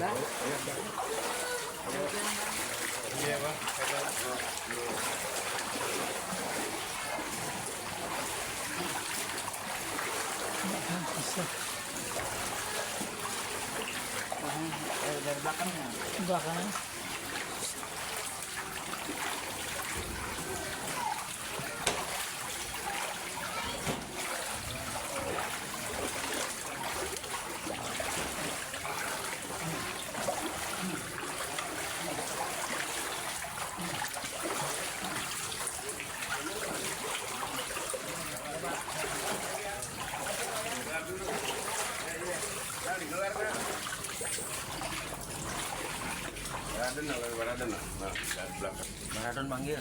Iya, Pak. Bisa. Dari belakangnya. Belakang. Baraden, nah, dari belakang. Maradon panggil.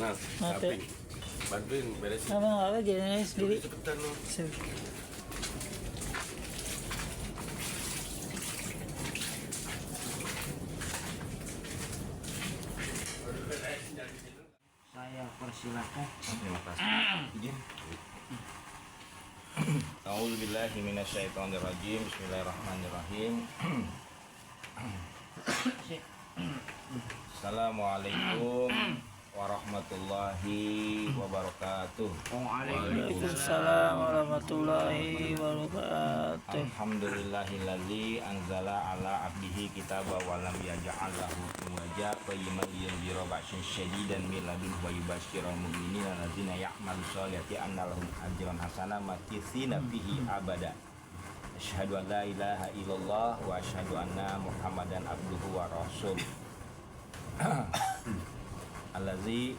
Nah, Mati. samping. Bantuin beresin. Apa jadi sendiri. Cepetan lu. Saya persilakan. Terima kasih. Izin. A'udzubillahi minasyaitonirrajim. Bismillahirrahmanirrahim. Assalamualaikum warahmatullahi wabarakatuh. Waalaikumsalam warahmatullahi wabarakatuh. Alhamdulillahilladzi anzala ala abdihi kitaba wa lam yaj'al lahu iwaja qayyiman liyunzira ba'san syadidan min ladunhu wa yubashshiral mu'minina alladzina ya'maluna sholihati anna lahum ajran hasanah makitsina fihi abada. Asyhadu an la ilaha illallah wa asyhadu anna Muhammadan abduhu wa rasul. Allazi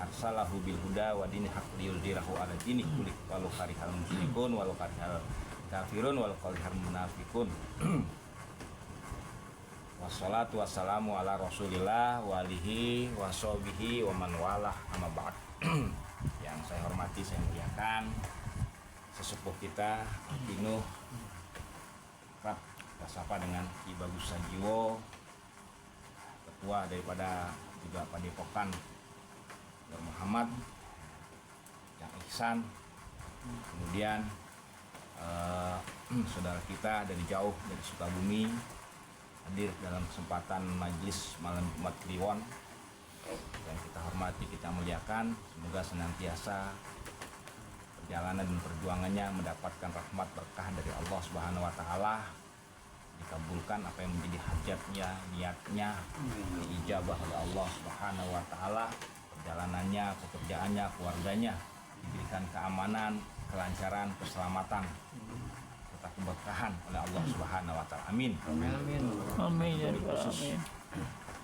arsalahu bil huda wa dinil haq liyudhhirahu 'ala dini kulli walau karihal musyrikun walau karihal kafirun walau karihal munafiqun. Wassalatu wassalamu ala Rasulillah wa alihi wa sahbihi wa man walah, amma ba'd. Yang saya hormati, saya muliakan sesepuh kita Abdinuh kerap kita sapa dengan Ki Bagus Sajiwo, ketua daripada juga Padepokan Nur Muhammad, Yang Ihsan, kemudian saudara kita dari jauh dari Sukabumi hadir dalam kesempatan majelis malam Jumat Kliwon yang kita hormati, kita muliakan. Semoga senantiasa perjalanan dan perjuangannya mendapatkan rahmat berkah dari Allah Subhanahu wa taala, dikabulkan apa yang menjadi hajatnya, niatnya, diijabah oleh Allah Subhanahu wa taala, perjalanannya, pekerjaannya, keluarganya diberikan keamanan, kelancaran, keselamatan serta keberkahan oleh Allah Subhanahu wa taala. Amin. Amin ya Jadi rabbal khusus alamin.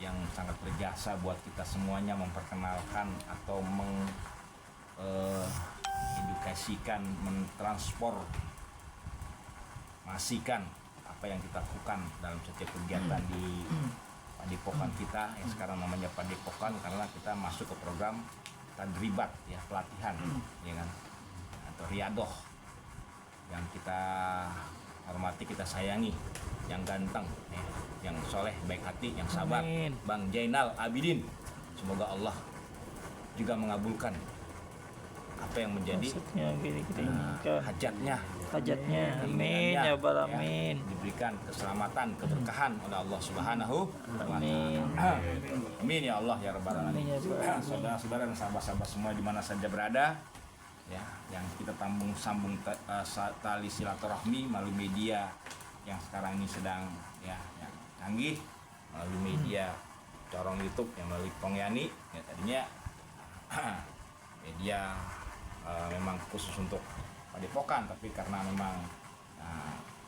yang sangat berjasa buat kita semuanya memperkenalkan atau edukasikan, mentransformasikan apa yang kita lakukan dalam setiap kegiatan di Padepokan kita yang sekarang namanya Padepokan, karena kita masuk ke program tadribat, ya, pelatihan, ya kan, atau riadoh, yang kita hormati, kita sayangi, yang ganteng, ya, yang soleh, baik hati, yang sabar, Amin. Bang Jainal Abidin. Semoga Allah juga mengabulkan apa yang menjadi Maksudnya kita inginkan hajatnya, amin keinginannya, ya rabbal alamin. diberikan keselamatan, keberkahan oleh Allah Subhanahu wa taala. Amin. Amin ya Allah ya rabbal Amin alamin. ya rabbal alamin. Saudara-saudara dan sahabat-sahabat semua di mana saja berada, ya, yang kita sambung tali silaturahmi melalui media yang sekarang ini sedang, ya, yang canggih, melalui media corong YouTube yang melalui Pongyani, ya, tadinya media memang khusus untuk Padepokan, tapi karena memang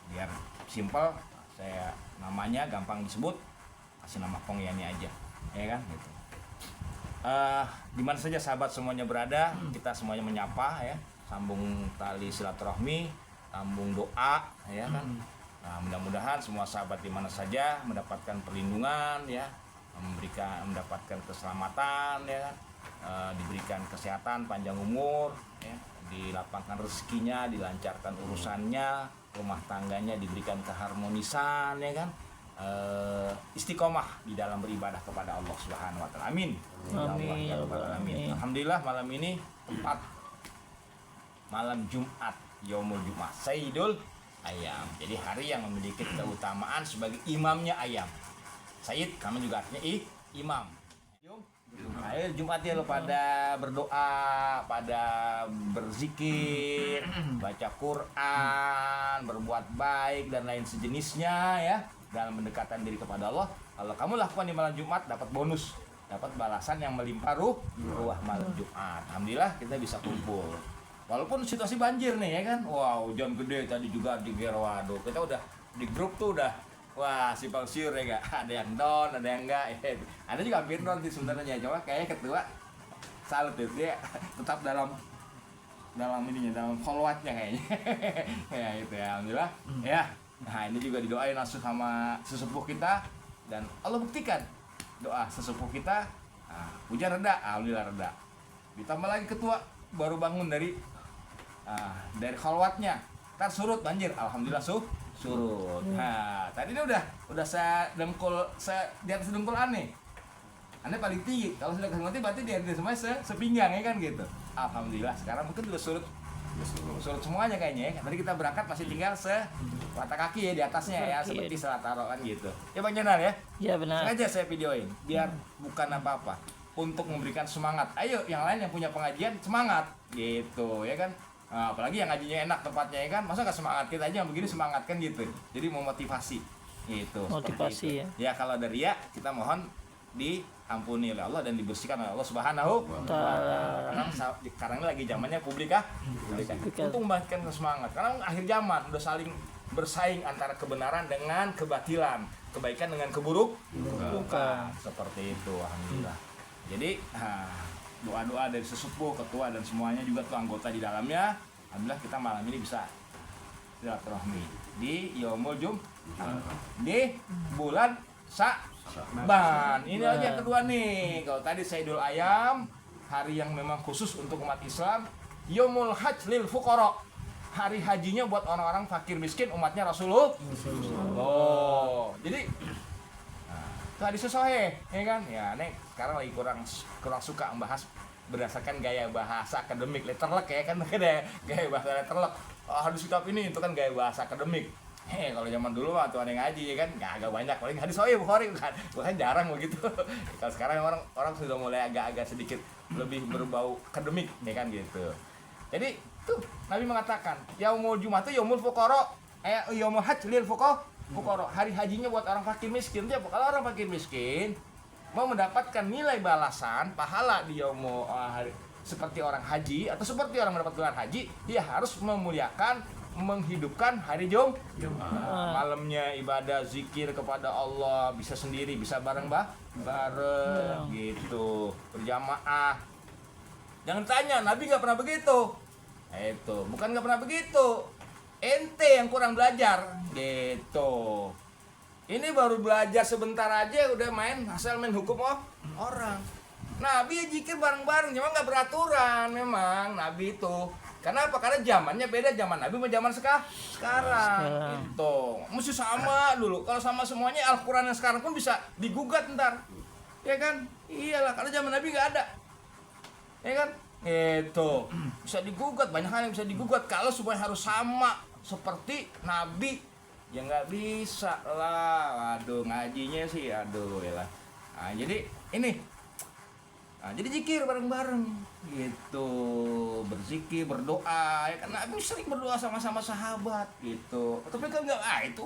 biar simpel, saya namanya gampang disebut, kasih nama Pongyani aja, ya kan, gitu. Di mana saja sahabat semuanya berada, kita semuanya menyapa, ya, sambung tali silaturahmi, sambung doa, ya kan. Nah, mudah-mudahan semua sahabat di mana saja mendapatkan perlindungan, ya, mendapatkan keselamatan, ya kan, diberikan kesehatan, panjang umur, ya, dilapangkan rezekinya, dilancarkan urusannya, rumah tangganya diberikan keharmonisan, ya kan, istiqomah di dalam beribadah kepada Allah Subhanahu wa taala. Amin. Amin ya rabbal alamin. Alhamdulillah malam ini tepat malam Jumat, Yaumul Jumat, Sayyidul ayam. Jadi hari yang memiliki keutamaan sebagai imamnya ayam. Said, kami juga artinya imam. Ayo Jumat ya lo pada berdoa, pada berzikir, baca Quran, berbuat baik dan lain sejenisnya ya, dalam mendekatkan diri kepada Allah. Kalau kamu lakukan di malam Jumat dapat bonus, dapat balasan yang melimpah ruah malam Jumat. Alhamdulillah kita bisa kumpul. Walaupun situasi banjir nih ya kan. Wow, hujan gede tadi juga di Gerwado. Kita udah di grup tuh udah wah, simpang siur ya gak? Ada yang down, ada yang enggak. Ada juga hampir down sih sebenarnya. Cuma kayaknya ketua salut ya, dia tetap dalam ininya, dalam follow-up-nya kayaknya. Ya itu ya, alhamdulillah. Ya. Nah, ini juga didoain langsung sama sesepuh kita dan Allah buktikan doa sesepuh kita. Nah, hujan reda, alhamdulillah reda. Ditambah lagi ketua baru bangun dari khalwatnya. Ntar surut banjir, alhamdulillah surut. Nah, tadi ini udah saya di atas dengkul aneh. Aneh paling tinggi. Kalau sudah kesempatan berarti di atas semuanya sepinggang ya kan gitu. Alhamdulillah sekarang mungkin udah surut semuanya kayaknya ya. Tadi kita berangkat masih tinggal mata kaki ya di atasnya ya, seperti salat taruh kan gitu. Ya Bang Janar ya? Iya benar. Sengaja saya videoin biar bukan apa-apa, untuk memberikan semangat. Ayo yang lain yang punya pengajian semangat gitu ya kan. Nah, apalagi yang ngajinya enak tempatnya ya kan, masa nggak semangat, kita aja yang begini semangat kan gitu. Jadi mau motivasi gitu. Motivasi itu. Ya kalau dari ya kita mohon diampuni oleh Allah dan dibersihkan oleh Allah Subhanahu wa Ta'ala. Karena sekarang ini lagi zamannya publikah. Untuk membangkitkan semangat. Karena akhir zaman udah saling bersaing antara kebenaran dengan kebatilan, kebaikan dengan keburukan. Seperti itu, alhamdulillah. Jadi doa-doa dari sesepuh, ketua dan semuanya juga tuh anggota di dalamnya. Alhamdulillah kita malam ini bisa silaturahmi di Yaumul Jumat di bulan Sya'ban. Ini aja yang kedua nih. Kalau tadi Sayyidul Ayam, hari yang memang khusus untuk umat Islam. Yaumul Hajj lil Fuqara, hari hajinya buat orang-orang fakir miskin umatnya Rasulullah. Oh, jadi itu hadis sahih ya kan. Ya, nek sekarang lagi kurang suka membahas berdasarkan gaya bahasa akademik letterlek ya kan. Gaya bahasa letterlek. Hadis kitab ini itu kan gaya bahasa akademik. Kalau zaman dulu mah tuh ada yang ngaji ya kan, nggak agak banyak, paling hadis sahih Bukhari bukan jarang begitu. Kalau sekarang orang sudah mulai agak sedikit lebih berbau akademik ya kan gitu. Jadi tuh Nabi mengatakan yaumul Jumat itu yaumul fuqara, yaumul hajj lil fuqara, hari hajinya buat orang fakir miskin. Dia kalau orang fakir miskin mau mendapatkan nilai balasan pahala di yaumul hari seperti orang haji atau seperti orang mendapat gelar haji, dia harus memuliakan, menghidupkan hari Jumat. Malamnya ibadah zikir kepada Allah, bisa sendiri, bisa bareng gitu, berjamaah. Jangan tanya, Nabi nggak pernah begitu. Itu bukan nggak pernah begitu, ente yang kurang belajar gitu. Ini baru belajar sebentar aja udah asal main hukum orang. Nabi zikir bareng-bareng, cuma nggak beraturan memang Nabi itu. Kenapa? Karena zamannya beda, zaman Nabi sama zaman sekarang. Itu mesti sama dulu. Kalau sama semuanya, Al-Quran yang sekarang pun bisa digugat ntar, ya kan? Iyalah, karena zaman Nabi nggak ada, ya kan? Itu bisa digugat, banyak hal yang bisa digugat. Kalau semuanya harus sama seperti Nabi, ya nggak bisa lah. Aduh, ngajinya sih, aduh ya lah. Nah, jadi ini. Jadi zikir bareng-bareng gitu, berzikir, berdoa ya kan. Nabi sering berdoa sama-sama sahabat gitu. Tapi kan enggak, itu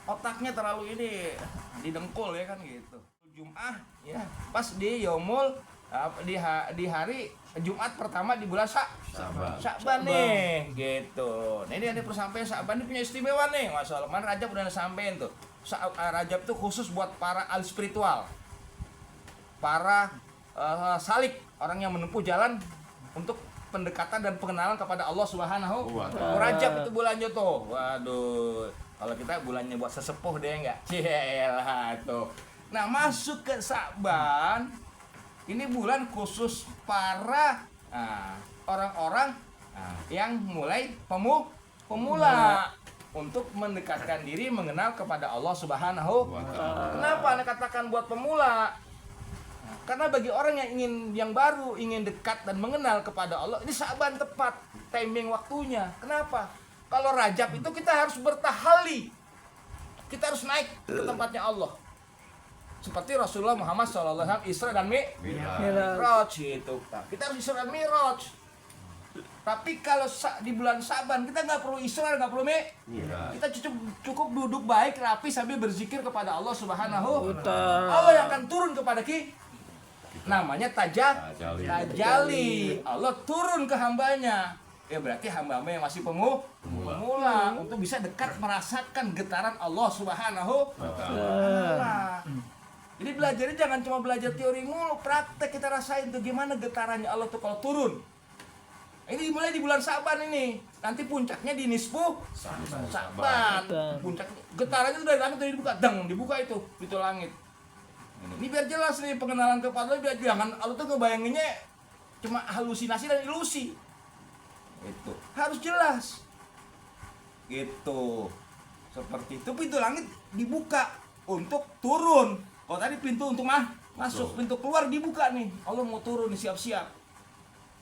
otaknya terlalu ini didengkul ya kan gitu. Jumat ya pas di yaumul di hari Jumat pertama di bulan Sya'ban nih gitu. Nah ini ada persampaian Sya'ban ini punya istimewa nih, masalah kemarin Rajab udah sampein tuh. Rajab tuh khusus buat para ahli spiritual, para salik, orang yang menempuh jalan untuk pendekatan dan pengenalan kepada Allah Subhanahu wa Ta'ala. Rajab itu bulannya tuh. Waduh, kalau kita bulannya buat sesepuh deh enggak? Cilah tuh. Nah, masuk ke Sya'ban, ini bulan khusus para orang-orang yang mulai pemula untuk mendekatkan diri, mengenal kepada Allah Subhanahu wa Ta'ala. Kenapa Anda katakan buat pemula? Karena bagi orang yang baru ingin dekat dan mengenal kepada Allah, ini Sya'ban tepat timing waktunya. Kenapa? Kalau Rajab itu kita harus bertahali. Kita harus naik ke tempatnya Allah. Seperti Rasulullah Muhammad SAW Isra dan Mi'raj itu. Nah, kita harus Isra dan Mi'raj. Tapi kalau di bulan Sa'ban kita nggak perlu Isra, nggak perlu Kita cukup duduk baik, rapi sambil berzikir kepada Allah Subhanahu. Allah yang akan turun kepada kita. Namanya tajali. Allah turun ke hambanya. Ya berarti hamba-hamba yang masih pemula untuk bisa dekat merasakan getaran Allah Subhanahu wa taala. Jadi belajarnya jangan cuma belajar teori mulu, praktek kita rasain tuh gimana getarannya Allah tuh kalau turun. Ini dimulai di bulan Sa'ban ini. Nanti puncaknya di nisfu Sa'ban. Puncak getarannya itu dari langit tuh dibuka itu pintu langit. Ini biar jelas nih pengenalan kepada Allah, biar jangan Allah tuh ngebayanginnya cuma halusinasi dan ilusi. Itu harus jelas. Gitu. Seperti itu pintu langit dibuka untuk turun. Kalau tadi pintu untuk masuk, pintu keluar dibuka nih. Allah mau turun nih, siap-siap.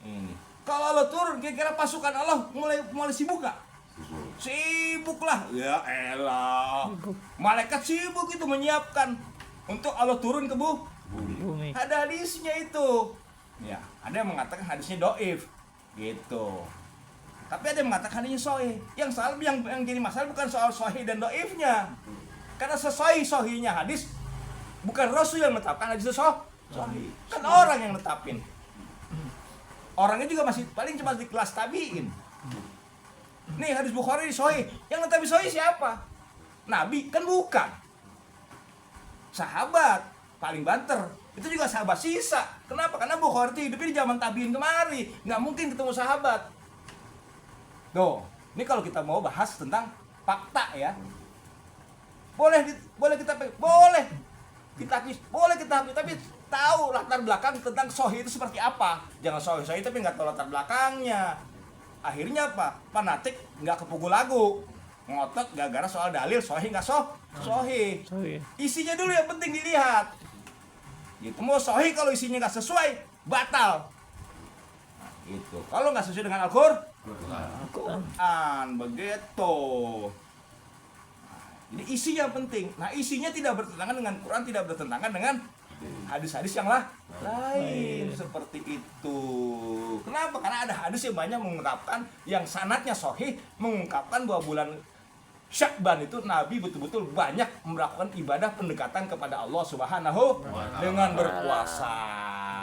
Ini. Kalau Allah turun, kira-kira pasukan Allah mulai sibuk gak? Sibuk lah. Ya elah. Malaikat sibuk itu menyiapkan untuk Allah turun ke bumi. Ada hadisnya itu. Ya, ada yang mengatakan hadisnya dhaif. Gitu. Tapi ada yang mengatakan hadisnya sahih. Yang salah yang jadi masalah bukan soal sahih dan dhaifnya. Karena sahihnya hadis bukan Rasul yang menetapkan hadis sahih. Kan orang yang netapin. Orangnya juga masih paling cuma di kelas tabiin. Nih hadis Bukhari sahih. Yang netapin sahih siapa? Nabi kan bukan. Sahabat paling banter. Itu juga sahabat sisa. Kenapa? Karena Bukhari itu hidupnya di zaman tabiin kemari. Nggak mungkin ketemu sahabat. Tuh, ini kalau kita mau bahas tentang fakta ya. Boleh kita tapi tahu latar belakang tentang sahih itu seperti apa. Jangan sahih tapi nggak tahu latar belakangnya. Akhirnya apa? Fanatik nggak kepukul lagu. Ngotot gara-gara soal dalil sahih nggak sahih. Isinya dulu yang penting dilihat. Gitu. Mau sahih kalau isinya nggak sesuai, batal. Nah, gitu. Kalau nggak sesuai dengan Al-Qur'an begitu. Jadi isinya penting. Nah isinya tidak bertentangan dengan Quran, tidak bertentangan dengan hadis-hadis yang lain seperti itu. Kenapa? Karena ada hadis yang banyak mengungkapkan yang sanadnya sahih, mengungkapkan bahwa bulan Sya'ban itu Nabi betul-betul banyak melakukan ibadah pendekatan kepada Allah Subhanahu dengan berpuasa.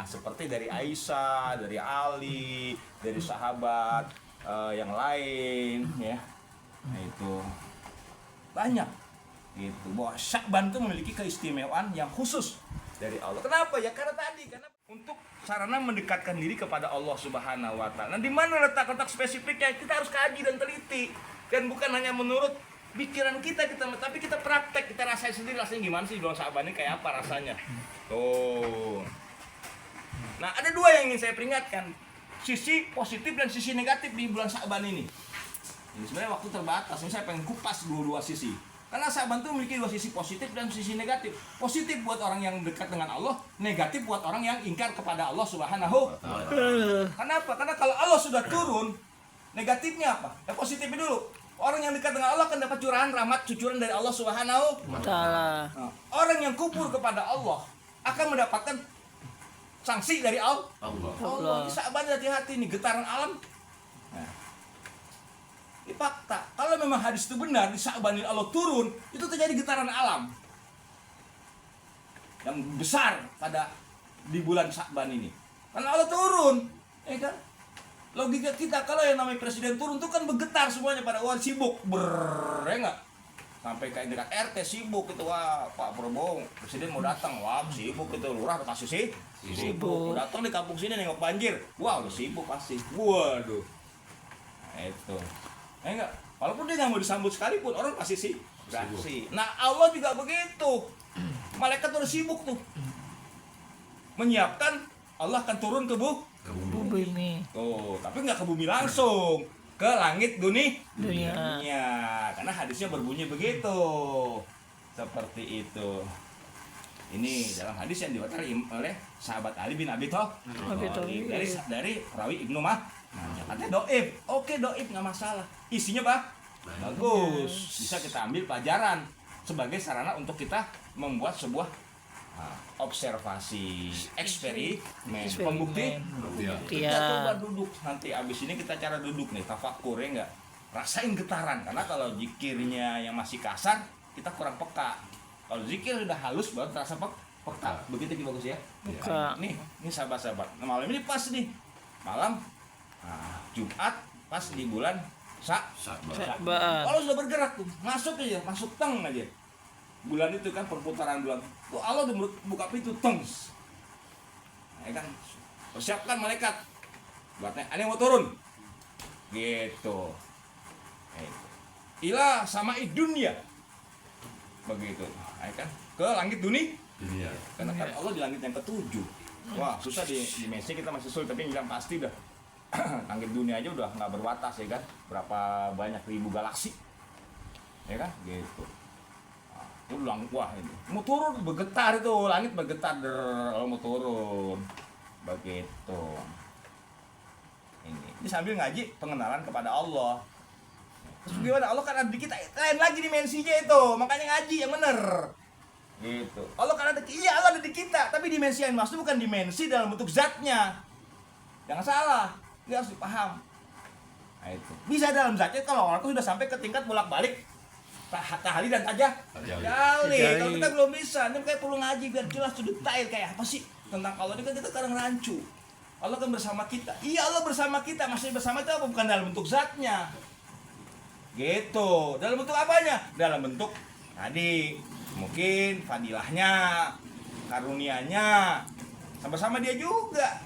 Seperti dari Aisyah, dari Ali, dari sahabat yang lain ya. Nah itu banyak gitu. Bahwa Sya'ban itu memiliki keistimewaan yang khusus dari Allah. Kenapa? Ya karena untuk sarana mendekatkan diri kepada Allah Subhanahu wa taala. Nah, di mana letak-letak spesifiknya kita harus kaji dan teliti. Dan bukan hanya menurut pikiran kita, tapi kita praktek, kita rasain sendiri rasanya gimana sih bulan Sya'ban ini kayak apa rasanya. Tuh. Nah, ada dua yang ingin saya peringatkan. Sisi positif dan sisi negatif di bulan Sya'ban ini. Ini sebenarnya waktu terbatas, ini saya pengen kupas dua sisi. Karena Sya'ban itu memiliki dua sisi positif dan sisi negatif. Positif buat orang yang dekat dengan Allah, negatif buat orang yang ingkar kepada Allah Subhanahu. Kenapa? Karena kalau Allah sudah turun, negatifnya apa? Ya positifnya dulu. Orang yang dekat dengan Allah akan dapat curahan rahmat, cucuran dari Allah Subhanahu wa taala. Nah, orang yang kufur kepada Allah akan mendapatkan sanksi dari Allah. Ini Sya'ban hati-hati nih, getaran alam. Nah, ini fakta. Kalau memang hadis itu benar, di Sya'ban ini Allah turun, itu terjadi getaran alam yang besar di bulan Sya'ban ini. Karena Allah turun, ya kan? Logika kita kalau yang namanya presiden turun itu kan bergetar semuanya pada sibuk, ya enggak? Sampai kayak dekat RT sibuk itu, wah Pak Prabowo presiden mau datang, wah sibuk itu, lurah kasus sibuk. Datang di kampung sini nengok banjir, wah udah sibuk pasti. Waduh. Nah, itu. Enggak, walaupun dia nggak mau disambut sekalipun orang pasti sibuk. Nah Allah juga begitu. Malaikat udah sibuk tuh. Menyiapkan Allah akan turun ke bumi. Tuh, tapi nggak ke bumi langsung, ke langit dunia. Karena hadisnya berbunyi begitu. Seperti itu. Ini dalam hadis yang diriwayatkan oleh sahabat Ali bin Abi Thalib dari rawi Ibnu Majah. Katanya dhaif. Oke, dhaif nggak masalah. Isinya apa? Bagus, bisa kita ambil pelajaran sebagai sarana untuk kita membuat sebuah observasi eksperimen pembukti. Iya. Kita coba duduk nanti abis ini kita cara duduk nih tafakur ya enggak, rasain getaran karena kalau zikirnya yang masih kasar kita kurang peka. Kalau zikir sudah halus baru terasa peka. Begitu bagus ya. Peka. Nih sahabat-sahabat. Nah, malam ini pas nih malam Jumat pas di bulan Sya'ban. Allah sudah bergerak tuh, masuk aja, masuk teng aja. Bulan itu kan perputaran bulan. Tuh Allah udah buka pintu teng. Ya kan, persiapkan malaikat. Buatnya, ada yang mau turun. Gitu. Ila sama dunia. Begitu. Ya kan, ke langit dunia. Karena kan Allah di langit yang ketujuh. Wah, susah di dimensi kita masih sulit, tapi yang pasti dah. Langit dunia aja udah nggak berbatas ya kan, berapa banyak ribu galaksi, ya kan, gitu. Ulang wah ini mau turun bergetar itu langit bergetar kalau mau turun begitu. Ini sambil ngaji pengenalan kepada Allah. Terus gimana Allah kan ada di kita lain lagi dimensinya itu, makanya ngaji yang bener. Gitu. Allah kan ada Allah ada di kita, tapi dimensi yang maksud bukan dimensi dalam bentuk zatnya. Jangan salah. Dia harus dipaham. Nah, itu. Bisa dalam zatnya kalau orang itu sudah sampai ke tingkat bolak-balik tahali dan tajah. Jali. Kalau kita belum bisa, ini kayak perlu ngaji biar jelas to detail kayak apa sih tentang Allah. Ini kan kita kadang rancu. Allah kan bersama kita. Iya, Allah bersama kita. Masih bersama itu apa? Bukan dalam bentuk zatnya. Gitu. Dalam bentuk apanya? Dalam bentuk tadi mungkin fadilahnya, karunianya. Sama-sama dia juga.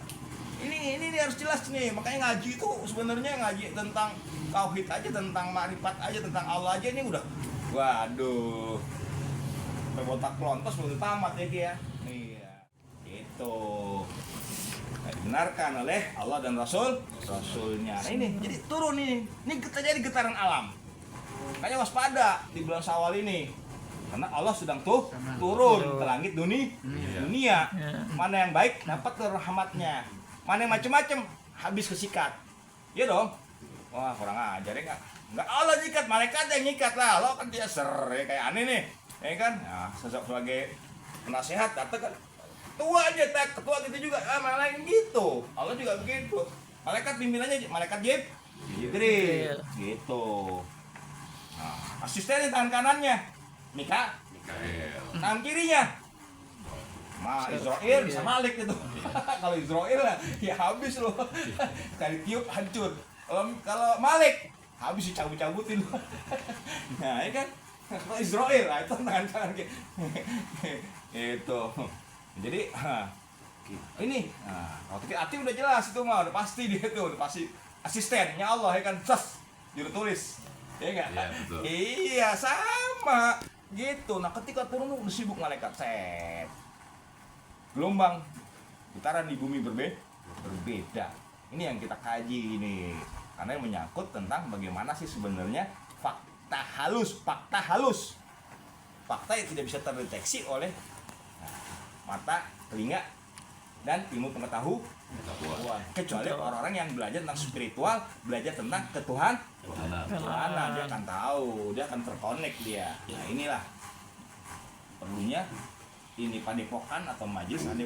Ini harus jelas nih, makanya ngaji itu sebenarnya ngaji tentang tauhid aja, tentang makrifat aja, tentang Allah aja ini udah, waduh, botak pelontos belum tamat ya dia. Iya, itu dibenarkan oleh Allah dan Rasulnya. Nah ini, jadi turun ini terjadi getaran alam. Makanya waspada di bulan Syawal ini, karena Allah sedang turun ke langit dunia. Mana yang baik dapat rahmatnya. Mana yang macam-macam habis kesikat. Iya dong. Wah, kurang ajar ya enggak Allah nyikat, malaikat yang nyikat lah. Lo kan dia ya kayak aneh nih. Ya kan? Nah, sebagai penasehat katakan tua aja ketua gitu juga. Malah yang gitu. Allah juga begitu. Malaikat pimpinannya malaikat Jibril. Gitu. Nah, asistennya tangan kanannya Mikael. Tangan kirinya Israel bisa Malik itu. Kalau Israel ya habis loh. Kali tiup hancur. Kalau Malik habis dicabut-cabutin. Nah, ya kan? Kalau Israel itu tangan-tangan itu. Jadi ini kalau hati udah jelas itu mah udah pasti dia tuh, udah pasti asistennya Allah ya kan. Juru tulis. Ya enggak? Iya, betul. Iya, sama. Gitu. Nah, ketika turun udah sibuk malaikat set. Gelombang putaran di bumi berbeda. Ini yang kita kaji ini karena yang menyangkut tentang bagaimana sih sebenarnya fakta halus fakta yang tidak bisa terdeteksi oleh mata, telinga, dan ilmu pengetahuan kecuali orang-orang yang belajar tentang spiritual, belajar tentang Tuhan, dia akan tahu, dia akan terkonek dia. Nah inilah perlunya ini padepokan atau majelis ada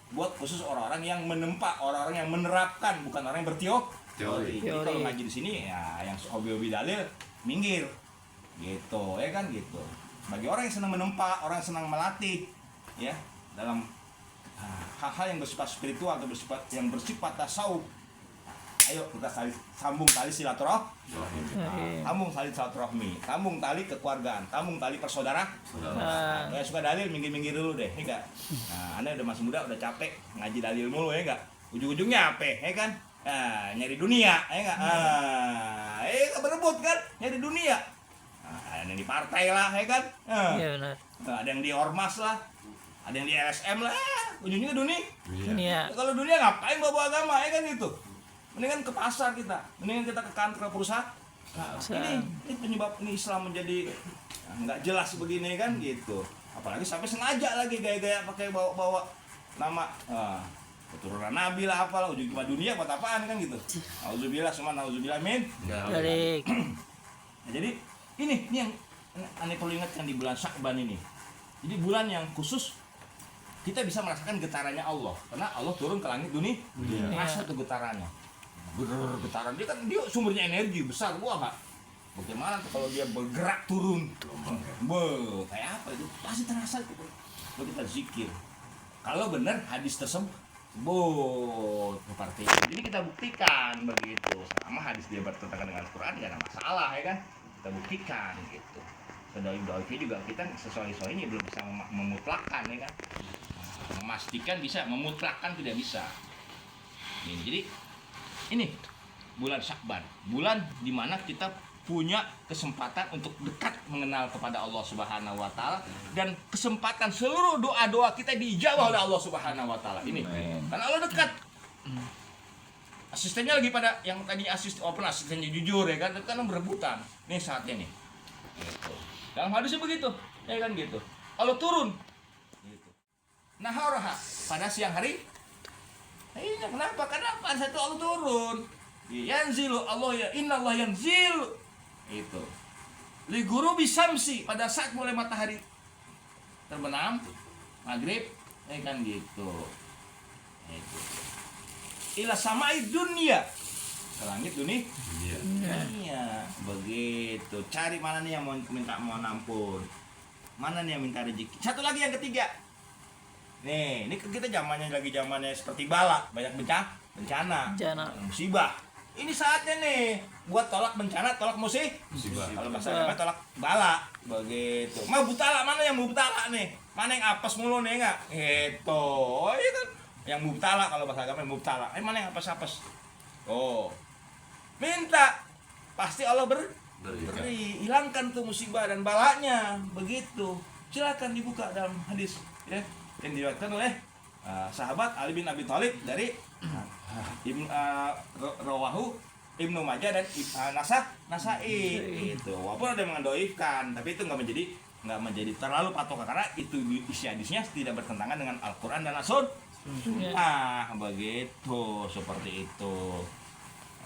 buat khusus orang-orang yang menempa, orang-orang yang menerapkan, bukan orang yang berteori. Jadi kalau ngaji di sini ya yang hobi-hobi dalil minggir, gitu, ya kan gitu. Bagi orang yang senang menempa, orang yang senang melatih, ya dalam hal-hal yang bersifat spiritual atau yang bersifat tasawuf. Ayo kita sambung tali silaturahmi, sambung tali silaturahmi, sambung tali kekeluargaan, sambung tali persaudaraan. Yang suka dalil minggir-minggir dulu deh, ya enggak? Nah, Anda udah masih muda, udah capek ngaji dalil mulu ya enggak? Ujung-ujungnya apa, ya kan? Nyari dunia, ya enggak? Berebut kan, nyari dunia. Ada yang di partai lah, ya kan? Iya benar. Ada yang di ormas lah, ada yang di LSM lah, ujungnya Dunia. Kalau dunia ngapain bawa agama, ya kan gitu? Mendingan ke pasar mendingan kita ke kantor perusahaan. Ini penyebab ini Islam menjadi nggak jelas begini kan gitu. Apalagi sampai sengaja lagi gaya-gaya pakai bawa nama keturunan Nabi lah apalah, ujung cuma dunia buat apaan kan gitu. Auzubillah, semua auzubillah min. Dari Nah, jadi ini yang aneh perlu ingatkan di bulan Sya'ban ini. Jadi bulan yang khusus kita bisa merasakan getarannya Allah, karena Allah turun ke langit dunia, rasa tuh getarannya, getaran dia kan dia sumbernya energi besar, wah nggak? Bagaimana tuh kalau dia bergerak turun, kayak apa itu? Pasti terasa tuh kalau kita zikir. Kalau benar hadis tersebut, seperti itu. Jadi kita buktikan begitu, sama hadis dia bertentangan dengan Al-Quran, ya ada masalah ya kan? Kita buktikan gitu. Sedoi-doi juga kita sesuai ini belum bisa memutlakkan ya kan? Memastikan bisa, memutlakkan tidak bisa. Jadi ini bulan Sya'ban, bulan dimana kita punya kesempatan untuk dekat mengenal kepada Allah Subhanahu Wa Taala, dan kesempatan seluruh doa-doa kita dijawab oleh Allah Subhanahu Wa Taala. Ini karena Allah dekat. Asistennya lagi pada yang tadi asistennya jujur ya kan, itu kan berebutan. Nih saatnya nih. Gitu. Dalam hadisnya begitu, ya kan gitu. Allah turun. Naharaha pada siang hari. Iya, kenapa? Karena pada satu Allah turun. Yanzilu Allah ya innallah yanzilu. Itu. Li ghurubi syamsi pada saat mulai matahari terbenam, maghrib, ya kan gitu. Itu. Ila samai dunia. Ke langit dunia. Iya, begitu. Cari mana nih yang mau minta mohon ampun. Mana nih yang minta rezeki. Satu lagi yang ketiga. Nih, ini kita zamannya seperti bala, banyak bencana, musibah. Ini saatnya nih buat tolak bencana, tolak musibah. Kalau bahasa Jawa tolak bala, begitu. Mau butala mana yang mau butala nih? Mana yang apes mulu nih enggak? Gitu. Oh, iya kan. Yang mubtala kalau bahasa agama mubtala. Mana yang apes-apes? Oh. Minta. Pasti Allah beri. Hilangkan tuh musibah dan balanya, begitu. Silakan dibuka dalam hadis, ya. Yang diriwayatkan oleh sahabat Ali bin Abi Thalib dari Rawahu Ibnu Majah dan Nasai itu. Walaupun ada yang mendoifkan, tapi itu nggak menjadi terlalu patokan, karena itu isi hadisnya tidak bertentangan dengan Al-Quran dan As-Sunnah. Begitu, seperti itu.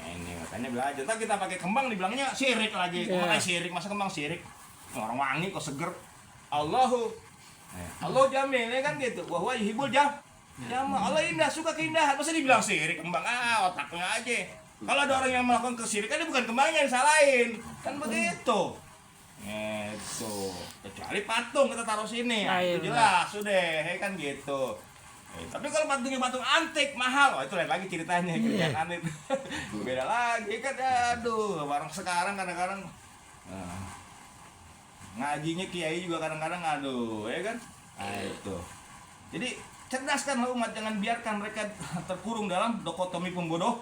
Ini makanya belajar. Ntar kita pakai kembang dibilangnya syirik lagi. Kembang syirik, masa kembang syirik? Orang wangi kok seger. Allah jamil ya kan gitu. Wa huwa yuhibbul jama. Allah indah, suka keindahan. Masa dibilang syirik kembang? Otaknya aja. Kalau ada orang yang melakukan kesyirikan, ini bukan kembangnya yang disalahin. Kan begitu. Gitu. Kecuali patung kita taruh sini. Itu jelas sudah, ya kan gitu. Tapi kalau patungnya patung antik mahal, itu lain lagi ceritanya. Kerjaan antik. Beda lagi kan. Aduh, barang sekarang kadang-kadang ngajinya kiai juga kadang-kadang aduh, ya kan? Nah, itu. Jadi cerdaskanlah umat, jangan biarkan mereka terkurung dalam dikotomi pembodohan.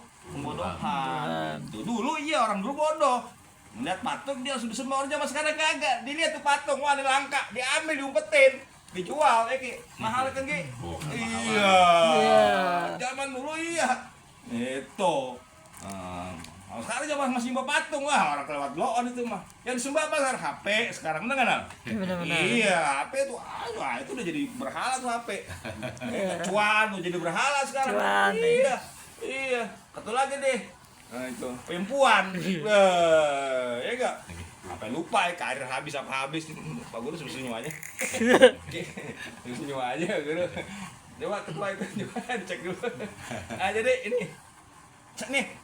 Itu dulu orang dulu bodoh. Melihat patung dia sudah semua, orang zaman sekarang kagak. Dilihat tuh patung, wah ini langka, diambil diumpetin, dijual mahal kan Ki? Iya. Zaman dulu itu. Kalau sekarang zaman masih nyembah patung, wah orang kelewat bloon itu mah. Yang disembah apa sekarang? HP sekarang, bener nggak Nal? Iya, HP itu, itu udah jadi berhala tuh HP. Cuan udah jadi berhala sekarang. Iya. Satu lagi deh. Nah itu, pempuan. Ya enggak? Apa lupa karir habis apa habis. Pak Guru senyum aja. Senyum aja Guru. Coba ketua itu coba dicek dulu. Jadi ini. Nih.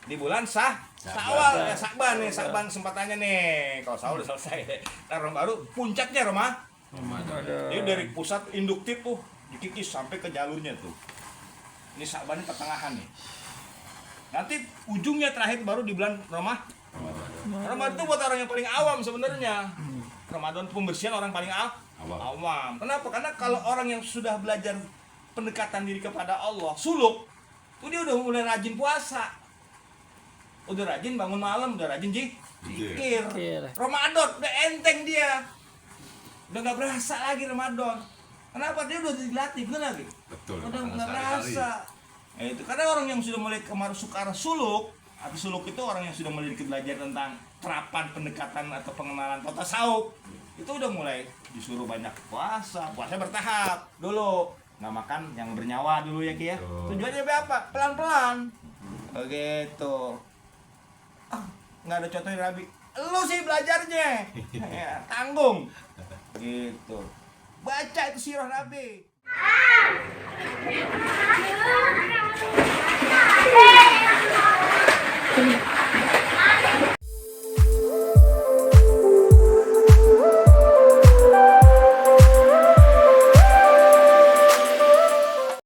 Di bulan Syawal ya, Sya'ban nih, Sya'ban kesempatannya nih. Kalau Syawal udah selesai. Nah, baru puncaknya Ramadan. Jadi dari pusat induktif tuh dikikis sampai ke jalurnya tuh. Ini Sya'ban ini pertengahan nih. Nanti ujungnya terakhir baru di bulan Ramadan. Ramadan itu buat orang yang paling awam sebenarnya. Ramadan pembersihan orang paling awam. Kenapa? Karena kalau orang yang sudah belajar pendekatan diri kepada Allah, suluk, tuh dia udah mulai rajin puasa. Udah rajin bangun malam, udah rajin zikir. Ramadan udah enteng dia. Udah nggak berasa lagi Ramadan. Kenapa? Dia udah dilatih, bener lagi. Betul. Udah nggak berasa. Itu karena orang yang sudah mulai masuk ke arah suluk, atau suluk itu orang yang sudah mulai belajar tentang terapan pendekatan atau pengenalan tata tasawuf. Itu udah mulai disuruh banyak puasa bertahap dulu. Nggak makan yang bernyawa dulu ya Ki ya. Tujuannya apa? Pelan-pelan. Begitu. Nggak ada contohnya Rabi. lu sih belajarnya. Ya, tanggung. Gitu. Baca itu sirah Nabi.